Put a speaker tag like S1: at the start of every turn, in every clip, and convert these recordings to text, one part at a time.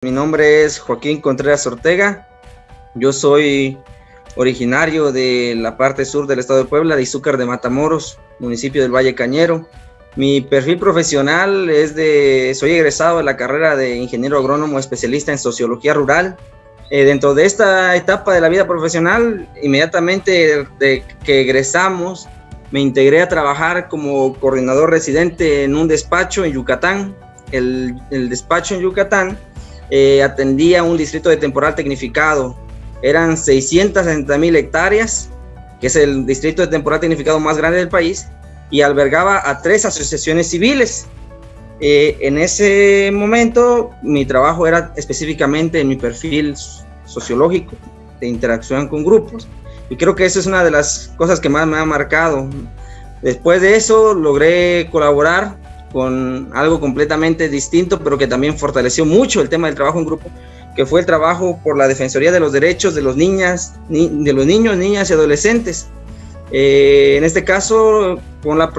S1: Mi nombre es Joaquín Contreras Ortega. Yo soy originario de la parte sur del estado de Puebla, de Izúcar de Matamoros, municipio del Valle Cañero. Mi perfil profesional soy egresado de la carrera de ingeniero agrónomo especialista en sociología rural. Dentro de esta etapa de la vida profesional, inmediatamente de que egresamos, me integré a trabajar como coordinador residente en un despacho en Yucatán. El despacho en Yucatán atendía un distrito de temporal tecnificado. Eran 660,000 hectáreas, que es el distrito de temporal tecnificado más grande del país, y albergaba a 3 asociaciones civiles. En ese momento mi trabajo era específicamente en mi perfil sociológico de interacción con grupos, y creo que eso es una de las cosas que más me ha marcado. Después de eso logré colaborar con algo completamente distinto, pero que también fortaleció mucho el tema del trabajo en grupo, que fue el trabajo por la defensoría de los derechos de los niños, niñas y adolescentes. En este caso, con la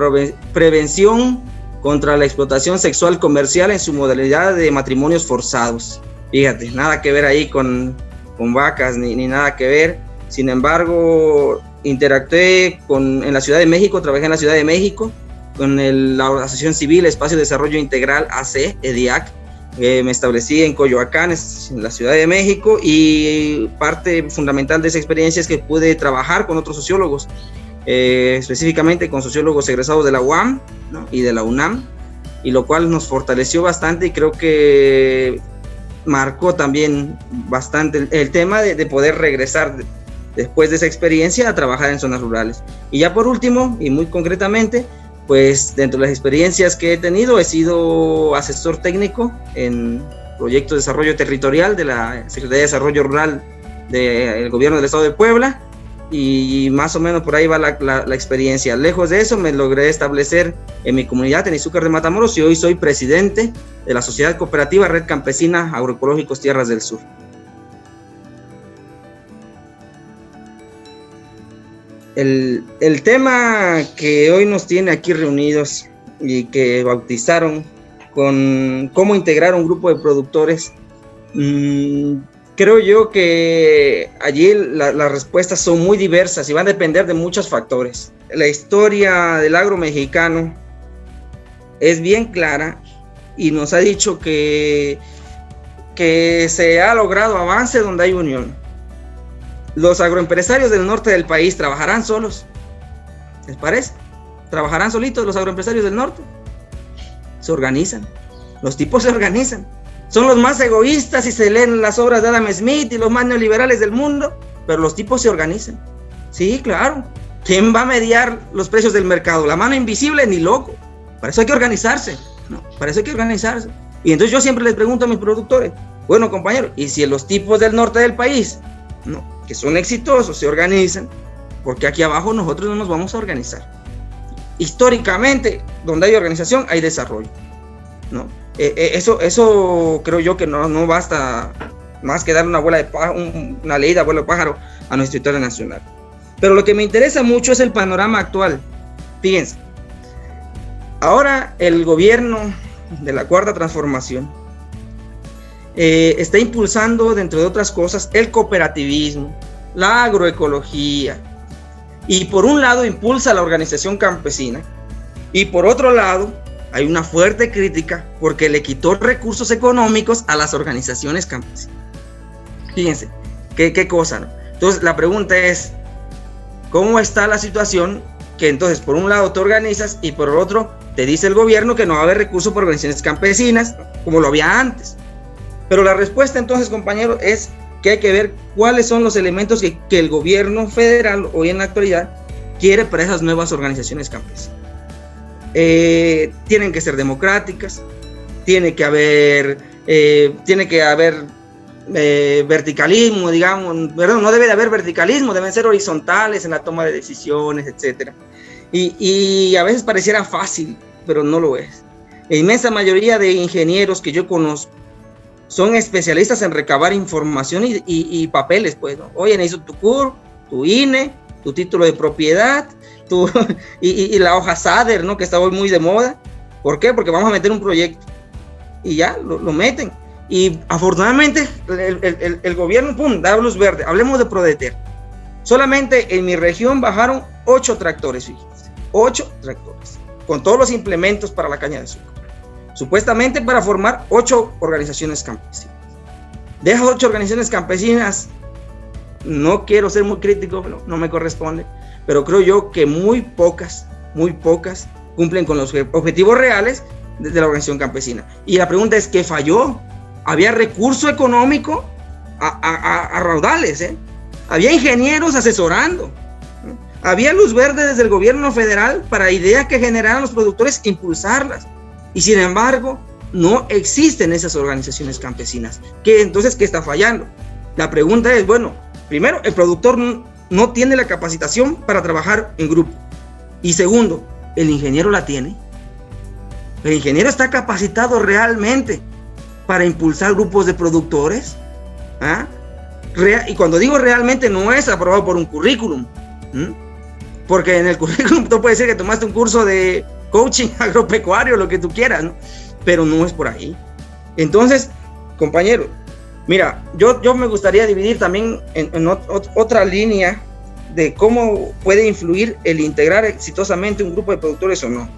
S1: prevención contra la explotación sexual comercial en su modalidad de matrimonios forzados. Fíjate, nada que ver ahí con vacas, ni nada que ver. Sin embargo, interactué en la Ciudad de México, trabajé en la Ciudad de México, con la Asociación Civil Espacio de Desarrollo Integral AC, EDIAC. Me establecí en Coyoacán, en la Ciudad de México, y parte fundamental de esa experiencia es que pude trabajar con otros sociólogos, específicamente con sociólogos egresados de la UAM, ¿no?, y de la UNAM, y lo cual nos fortaleció bastante, y creo que marcó también bastante el tema de poder regresar después de esa experiencia a trabajar en zonas rurales. Y ya por último, y muy concretamente, pues dentro de las experiencias que he tenido, he sido asesor técnico en proyectos de desarrollo territorial de la Secretaría de Desarrollo Rural del Gobierno del Estado de Puebla, y más o menos por ahí va la experiencia. Lejos de eso, me logré establecer en mi comunidad, en Izúcar de Matamoros, y hoy soy presidente de la Sociedad Cooperativa Red Campesina Agroecológicos Tierras del Sur. El tema que hoy nos tiene aquí reunidos y que bautizaron con cómo integrar un grupo de productores, creo yo que allí las respuestas son muy diversas y van a depender de muchos factores. La historia del agro mexicano es bien clara y nos ha dicho que se ha logrado avance donde hay unión. Los agroempresarios del norte del país trabajarán solos, ¿les parece? ¿Trabajarán solitos los agroempresarios del norte? Se organizan, los tipos se organizan. Son los más egoístas y se leen las obras de Adam Smith y los más neoliberales del mundo, pero los tipos se organizan. Sí, claro. ¿Quién va a mediar los precios del mercado? La mano invisible, ni loco. Para eso hay que organizarse, ¿no? Para eso hay que organizarse. Y entonces yo siempre les pregunto a mis productores, bueno, compañeros, ¿y si los tipos del norte del país, no, que son exitosos, se organizan, porque aquí abajo nosotros no nos vamos a organizar? Históricamente, donde hay organización, hay desarrollo, ¿no? Eso creo yo que no basta más que dar una ley de abuelo pájaro a nuestra historia nacional. Pero lo que me interesa mucho es el panorama actual. Fíjense, ahora el gobierno de la Cuarta Transformación está impulsando, dentro de otras cosas, el cooperativismo, la agroecología, y por un lado impulsa la organización campesina, y por otro lado hay una fuerte crítica porque le quitó recursos económicos a las organizaciones campesinas. Fíjense, qué cosa, ¿no? Entonces la pregunta es, ¿cómo está la situación? Que entonces por un lado te organizas y por otro te dice el gobierno que no va a haber recursos por organizaciones campesinas como lo había antes. Pero la respuesta entonces, compañeros, es que hay que ver cuáles son los elementos que el gobierno federal hoy en la actualidad quiere para esas nuevas organizaciones campesinas. Tienen que ser democráticas, tiene que haber verticalismo, digamos, perdón, no debe de haber verticalismo, deben ser horizontales en la toma de decisiones, etcétera. Y a veces pareciera fácil, pero no lo es. La inmensa mayoría de ingenieros que yo conozco son especialistas en recabar información y papeles, pues, ¿no? Oye, necesito tu CUR, tu INE, tu título de propiedad, y la hoja SADER, ¿no?, que está hoy muy de moda. ¿Por qué? Porque vamos a meter un proyecto y ya lo meten. Y afortunadamente el gobierno, pum, da luz verde. Hablemos de Prodeter. Solamente en mi región bajaron 8 tractores, fíjense, 8 tractores, con todos los implementos para la caña de azúcar, supuestamente para formar 8 organizaciones campesinas. De esas 8 organizaciones campesinas, no quiero ser muy crítico, no me corresponde, pero creo yo que muy pocas cumplen con los objetivos reales de la organización campesina. Y la pregunta es, ¿qué falló? Había recurso económico a raudales, había ingenieros asesorando, había luz verde desde el gobierno federal para ideas que generaran los productores, impulsarlas, y sin embargo no existen esas organizaciones campesinas. Entonces, ¿qué está fallando? La pregunta es, bueno, primero, el productor no tiene la capacitación para trabajar en grupo, y segundo, ¿el ingeniero la tiene? ¿El ingeniero está capacitado realmente para impulsar grupos de productores? Y cuando digo realmente, no es aprobado por un currículum, porque en el currículum tú puedes decir que tomaste un curso de coaching agropecuario, lo que tú quieras, ¿no? Pero no es por ahí. Entonces, compañeros, mira, yo me gustaría dividir también en otra línea de cómo puede influir el integrar exitosamente un grupo de productores o no.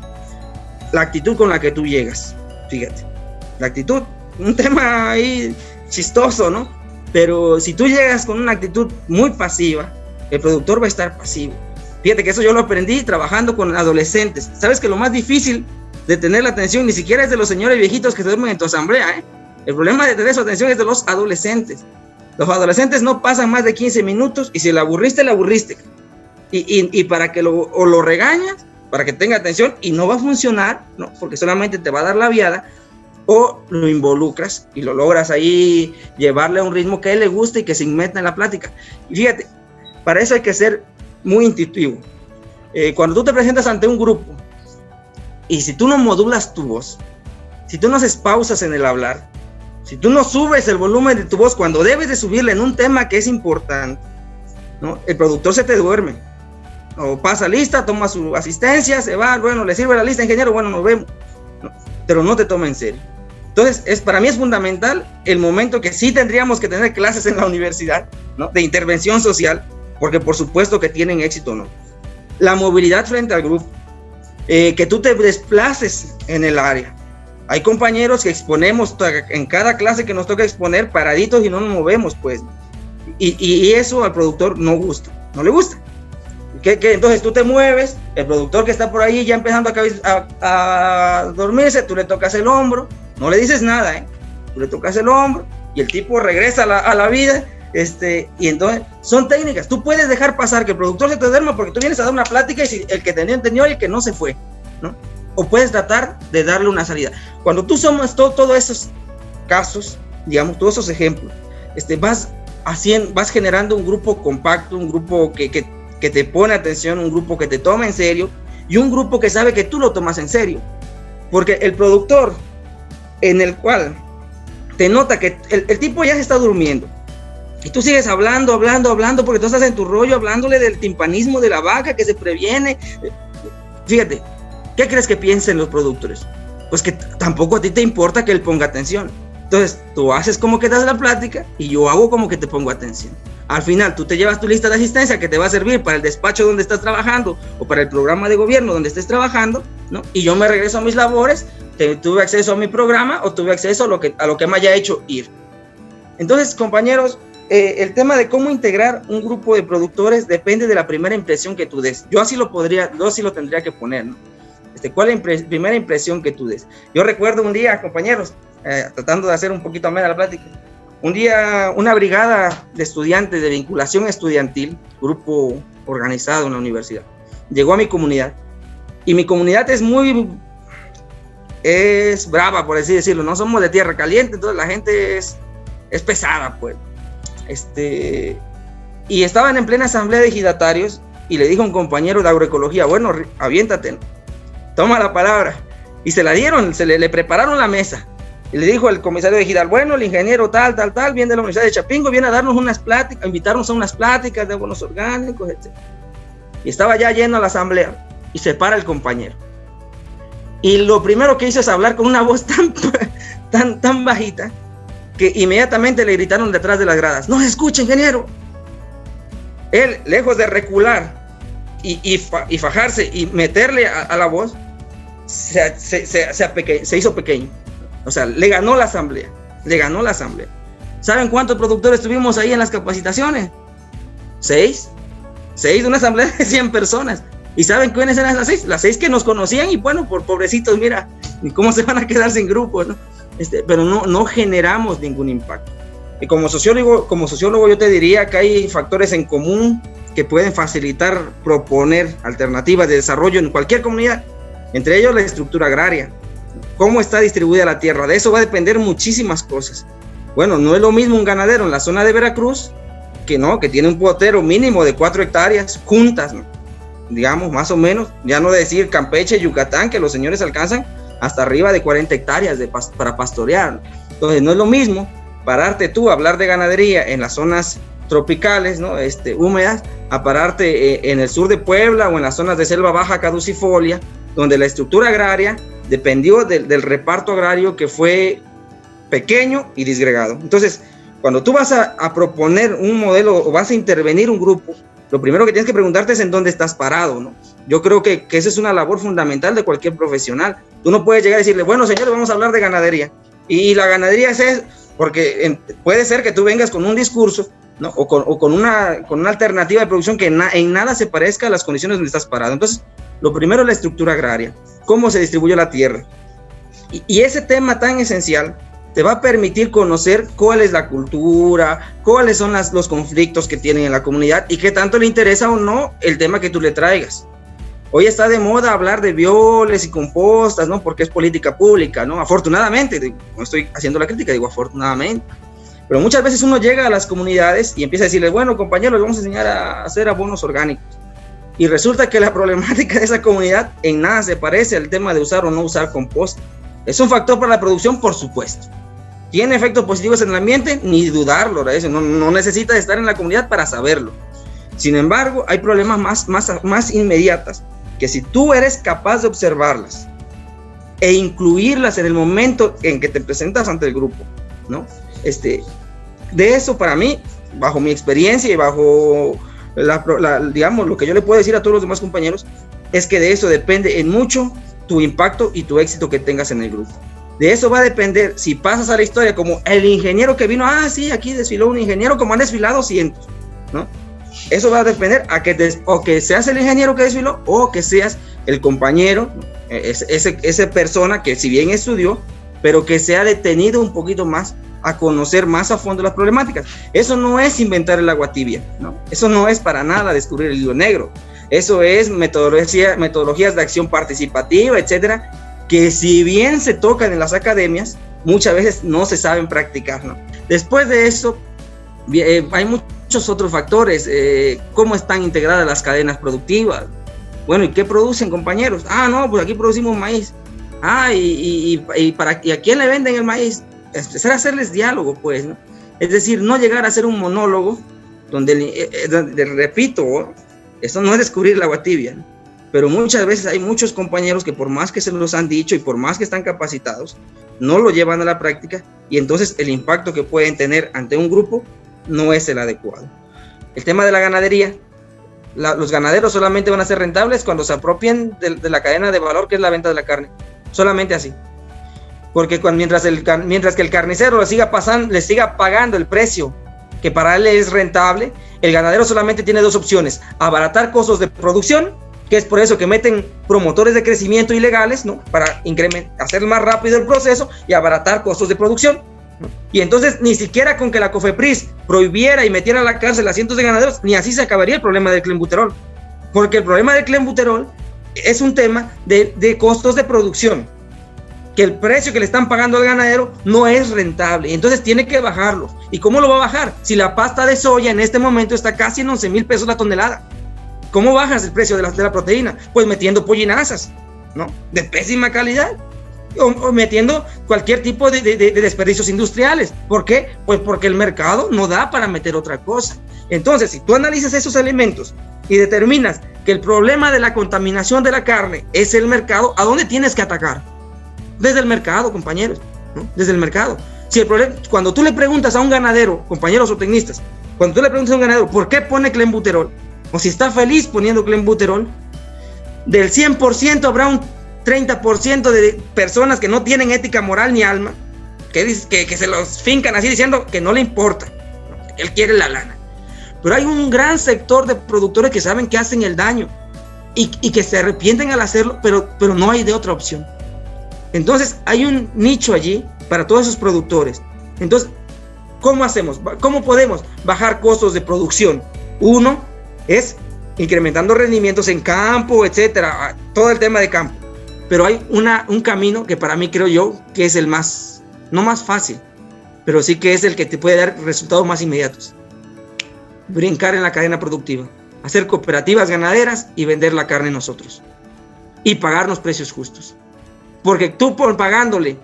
S1: La actitud con la que tú llegas, fíjate, la actitud, un tema ahí chistoso, ¿no? Pero si tú llegas con una actitud muy pasiva, el productor va a estar pasivo. Fíjate que eso yo lo aprendí trabajando con adolescentes. Sabes que lo más difícil de tener la atención ni siquiera es de los señores viejitos que se duermen en tu asamblea, El problema de tener su atención es de los adolescentes. Los adolescentes no pasan más de 15 minutos y si le aburriste, le aburriste. Y para que lo regañas, para que tenga atención, y no va a funcionar, ¿no? Porque solamente te va a dar la viada, o lo involucras y lo logras ahí llevarle a un ritmo que a él le guste y que se meta en la plática. Y fíjate, para eso hay que ser muy intuitivo. Cuando tú te presentas ante un grupo y si tú no modulas tu voz, si tú no haces pausas en el hablar, si tú no subes el volumen de tu voz cuando debes de subirle en un tema que es importante, ¿no? El productor se te duerme, o pasa lista, toma su asistencia, se va, bueno, le sirve la lista, ingeniero, bueno, nos vemos, ¿no? Pero no te toma en serio. Entonces, para mí es fundamental el momento que sí tendríamos que tener clases en la universidad, ¿no? De intervención social, porque por supuesto que tienen éxito, ¿no? La movilidad frente al grupo, que tú te desplaces en el área. Hay compañeros que exponemos en cada clase que nos toca exponer paraditos y no nos movemos, pues. Y eso al productor no le gusta. Entonces tú te mueves, el productor que está por ahí ya empezando a dormirse, tú le tocas el hombro, no le dices nada, tú le tocas el hombro y el tipo regresa a la vida, y entonces son técnicas. Tú puedes dejar pasar que el productor se te duerma porque tú vienes a dar una plática y si el que entendió y el que no se fue, ¿no? O puedes tratar de darle una salida. Cuando tú sumas todos esos casos, digamos, todos esos ejemplos, vas generando un grupo compacto, un grupo que te pone atención, un grupo que te toma en serio y un grupo que sabe que tú lo tomas en serio. Porque el productor en el cual te nota que el tipo ya se está durmiendo y tú sigues hablando porque tú estás en tu rollo hablándole del timpanismo de la vaca que se previene. Fíjate, ¿qué crees que piensen los productores? Pues que tampoco a ti te importa que él ponga atención. Entonces, tú haces como que das la plática y yo hago como que te pongo atención. Al final, tú te llevas tu lista de asistencia que te va a servir para el despacho donde estás trabajando o para el programa de gobierno donde estés trabajando, ¿no? Y yo me regreso a mis labores, tuve acceso a mi programa o tuve acceso a lo que me haya hecho ir. Entonces, compañeros, el tema de cómo integrar un grupo de productores depende de la primera impresión que tú des. Yo así lo tendría que poner, ¿no? ¿Cuál es la primera impresión que tú des? Yo recuerdo un día, compañeros, tratando de hacer un poquito amena la plática, un día una brigada de estudiantes de vinculación estudiantil, grupo organizado en la universidad, llegó a mi comunidad, y mi comunidad es brava, por así decirlo, no somos de tierra caliente, entonces la gente es pesada, pues. Y estaban en plena asamblea de ejidatarios, y le dijo a un compañero de agroecología, bueno, aviéntate, ¿no? Toma la palabra. Y se la dieron, le prepararon la mesa. Y le dijo el comisario de Ejidal, bueno, el ingeniero tal, viene de la Universidad de Chapingo, viene a darnos unas pláticas, a invitarnos a unas pláticas de abonos orgánicos, etc. Y estaba ya lleno la asamblea, y se para el compañero. Y lo primero que hizo es hablar con una voz tan bajita, que inmediatamente le gritaron detrás de las gradas: no se escucha, ingeniero. Él, lejos de recular y fajarse y meterle a la voz, se hizo pequeño. O sea, le ganó la asamblea. ¿Saben cuántos productores tuvimos ahí en las capacitaciones? 6 de una asamblea de 100 personas. ¿Y saben quiénes eran las 6? Las 6 que nos conocían, y bueno, por pobrecitos, mira, ¿cómo se van a quedar sin grupo, no? Pero no generamos ningún impacto. Y como sociólogo yo te diría que hay factores en común que pueden facilitar proponer alternativas de desarrollo en cualquier comunidad, entre ellos la estructura agraria, cómo está distribuida la tierra. De eso va a depender muchísimas cosas. Bueno, no es lo mismo un ganadero en la zona de Veracruz que tiene un potero mínimo de 4 hectáreas juntas, ¿no? Digamos, más o menos, ya no decir Campeche, Yucatán, que los señores alcanzan hasta arriba de 40 hectáreas para pastorear. Entonces no es lo mismo pararte tú a hablar de ganadería en las zonas tropicales, ¿no? Húmedas, a pararte en el sur de Puebla o en las zonas de selva baja caducifolia, donde la estructura agraria dependió del reparto agrario, que fue pequeño y disgregado. Entonces, cuando tú vas a proponer un modelo o vas a intervenir un grupo, lo primero que tienes que preguntarte es en dónde estás parado, ¿no? Yo creo que esa es una labor fundamental de cualquier profesional. Tú no puedes llegar y decirle: bueno, señores, vamos a hablar de ganadería. Y la ganadería es porque puede ser que tú vengas con un discurso, ¿no? o con una alternativa de producción que en nada se parezca a las condiciones donde estás parado. Entonces, lo primero es la estructura agraria, cómo se distribuye la tierra. Y ese tema tan esencial te va a permitir conocer cuál es la cultura, cuáles son los conflictos que tienen en la comunidad y qué tanto le interesa o no el tema que tú le traigas. Hoy está de moda hablar de violes y compostas, ¿no? Porque es política pública, ¿no? Afortunadamente, no estoy haciendo la crítica, digo afortunadamente. Pero muchas veces uno llega a las comunidades y empieza a decirles: bueno, compañeros, les vamos a enseñar a hacer abonos orgánicos. Y resulta que la problemática de esa comunidad en nada se parece al tema de usar o no usar composta. ¿Es un factor para la producción? Por supuesto. ¿Tiene efectos positivos en el ambiente? Ni dudarlo, no necesita estar en la comunidad para saberlo. Sin embargo, hay problemas más inmediatas, que si tú eres capaz de observarlas e incluirlas en el momento en que te presentas ante el grupo, ¿no? De eso, para mí, bajo mi experiencia y bajo digamos, lo que yo le puedo decir a todos los demás compañeros, es que de eso depende en mucho tu impacto y tu éxito que tengas en el grupo. De eso va a depender si pasas a la historia como el ingeniero que vino: sí, aquí desfiló un ingeniero, como han desfilado cientos, ¿no? Eso va a depender o que seas el ingeniero que desfiló, o que seas el compañero, esa persona que si bien estudió, pero que se ha detenido un poquito más a conocer más a fondo las problemáticas. Eso no es inventar el agua tibia, ¿no? Eso no es para nada descubrir el hilo negro. Eso es metodologías de acción participativa, etcétera, que si bien se tocan en las academias, muchas veces no se saben practicar, ¿no? Después de eso, hay muchos otros factores. ¿Cómo están integradas las cadenas productivas? Bueno, ¿y qué producen, compañeros? No, pues aquí producimos maíz. ¿Y a quién le venden el maíz? Empezar a hacerles diálogo, pues, ¿no? Es decir, no llegar a ser un monólogo donde repito, esto no es descubrir el agua tibia, ¿no? Pero muchas veces hay muchos compañeros que, por más que se los han dicho y por más que están capacitados, no lo llevan a la práctica, y entonces el impacto que pueden tener ante un grupo no es el adecuado. El tema de la ganadería: los ganaderos solamente van a ser rentables cuando se apropien de la cadena de valor, que es la venta de la carne. Solamente así. Porque mientras que el carnicero les siga pagando el precio que para él es rentable, el ganadero solamente tiene 2 opciones: abaratar costos de producción, que es por eso que meten promotores de crecimiento ilegales, ¿no? Para hacer más rápido el proceso y abaratar costos de producción, ¿no? Y entonces ni siquiera con que la COFEPRIS prohibiera y metiera a la cárcel a cientos de ganaderos, ni así se acabaría el problema del clenbuterol. Porque el problema del clenbuterol es un tema de costos de producción, que el precio que le están pagando al ganadero no es rentable, y entonces tiene que bajarlo. ¿Y cómo lo va a bajar? Si la pasta de soya en este momento está casi en 11,000 pesos la tonelada. ¿Cómo bajas el precio de la proteína? Pues metiendo pollinazas, ¿no? De pésima calidad, o metiendo cualquier tipo de desperdicios industriales. ¿Por qué? Pues porque el mercado no da para meter otra cosa. Entonces, si tú analizas esos elementos y determinas que el problema de la contaminación de la carne es el mercado, ¿a dónde tienes que atacar? Desde el mercado, compañeros, ¿no? Desde el mercado. Si el problema, cuando tú le preguntas a un ganadero, compañeros o tecnistas, cuando tú le preguntas a un ganadero por qué pone clenbuterol, o si está feliz poniendo clenbuterol, del 100% habrá un 30% de personas que no tienen ética moral ni alma, que se los fincan así diciendo que no le importa, él quiere la lana. Pero hay un gran sector de productores que saben que hacen el daño y que se arrepienten al hacerlo, pero no hay de otra opción. Entonces hay un nicho allí para todos esos productores. Entonces, ¿cómo hacemos? ¿Cómo podemos bajar costos de producción? Uno es incrementando rendimientos en campo, etcétera, todo el tema de campo. Pero hay un camino que para mí creo yo que es el más, no más fácil, pero sí que es el que te puede dar resultados más inmediatos. Brincar en la cadena productiva, hacer cooperativas ganaderas y vender la carne nosotros y pagarnos precios justos, porque tú pagándole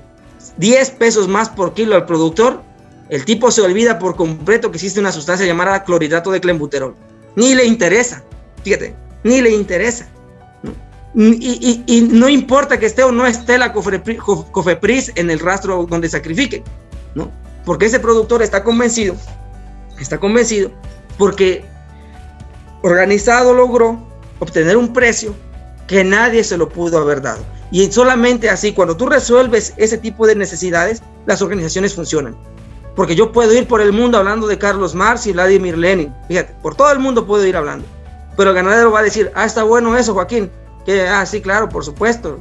S1: 10 pesos más por kilo al productor, el tipo se olvida por completo que existe una sustancia llamada clorhidrato de clenbuterol, ni le interesa, fíjate, ni le interesa, ¿no? Y no importa que esté o no esté la COFEPRIS en el rastro donde sacrifique, ¿no? Porque ese productor está convencido porque organizado logró obtener un precio que nadie se lo pudo haber dado. Y solamente así, cuando tú resuelves ese tipo de necesidades, las organizaciones funcionan. Porque yo puedo ir por el mundo hablando de Carlos Marx y Vladimir Lenin. Fíjate, por todo el mundo puedo ir hablando. Pero el ganadero va a decir, está bueno eso, Joaquín. Sí, claro, por supuesto.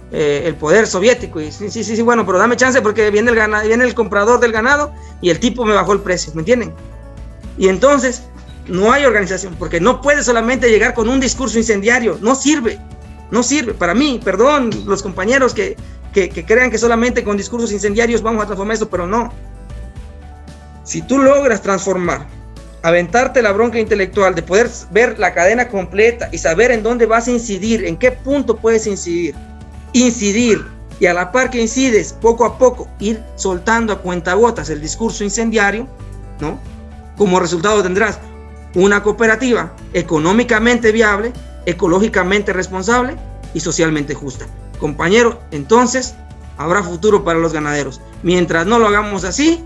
S1: El poder soviético. Y sí, bueno, pero dame chance porque viene el comprador del ganado y el tipo me bajó el precio, ¿me entienden? Y entonces no hay organización, porque no puede solamente llegar con un discurso incendiario, no sirve, para mí, perdón, los compañeros que crean que solamente con discursos incendiarios vamos a transformar eso, pero no. Si tú logras transformar, aventarte la bronca intelectual de poder ver la cadena completa y saber en dónde vas a incidir, en qué punto puedes incidir, y a la par que incides, poco a poco, ir soltando a cuentagotas el discurso incendiario, ¿no? Como resultado tendrás una cooperativa económicamente viable, ecológicamente responsable y socialmente justa. Compañero, entonces habrá futuro para los ganaderos. Mientras no lo hagamos así,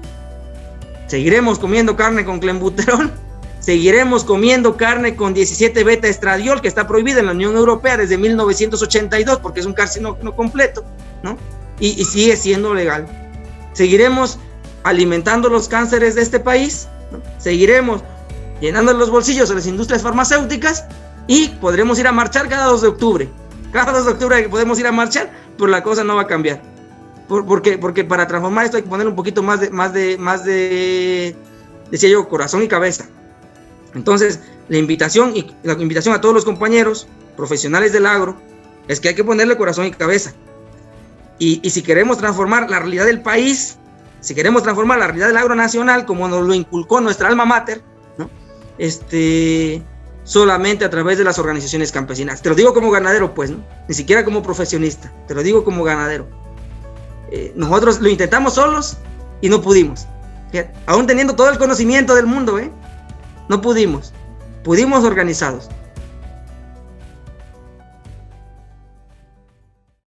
S1: seguiremos comiendo carne con clenbuterol, seguiremos comiendo carne con 17 beta estradiol, que está prohibida en la Unión Europea desde 1982 porque es un carcinógeno completo, ¿no? Y sigue siendo legal. Seguiremos alimentando los cánceres de este país, ¿no? Seguiremos llenando los bolsillos de las industrias farmacéuticas y podremos ir a marchar cada 2 de octubre. Cada 2 de octubre podemos ir a marchar, pero la cosa no va a cambiar. Porque para transformar esto hay que poner un poquito más de decía yo, corazón y cabeza. Entonces, la invitación a todos los compañeros profesionales del agro es que hay que ponerle corazón y cabeza. Y si queremos transformar la realidad del país, si queremos transformar la realidad del agro nacional, como nos lo inculcó nuestra alma mater, ¿no? Solamente a través de las organizaciones campesinas. Te lo digo como ganadero, pues, ¿no? Ni siquiera como profesionista, te lo digo como ganadero. Nosotros lo intentamos solos y no pudimos. Fíjate, aún teniendo todo el conocimiento del mundo, no pudimos. Pudimos organizados.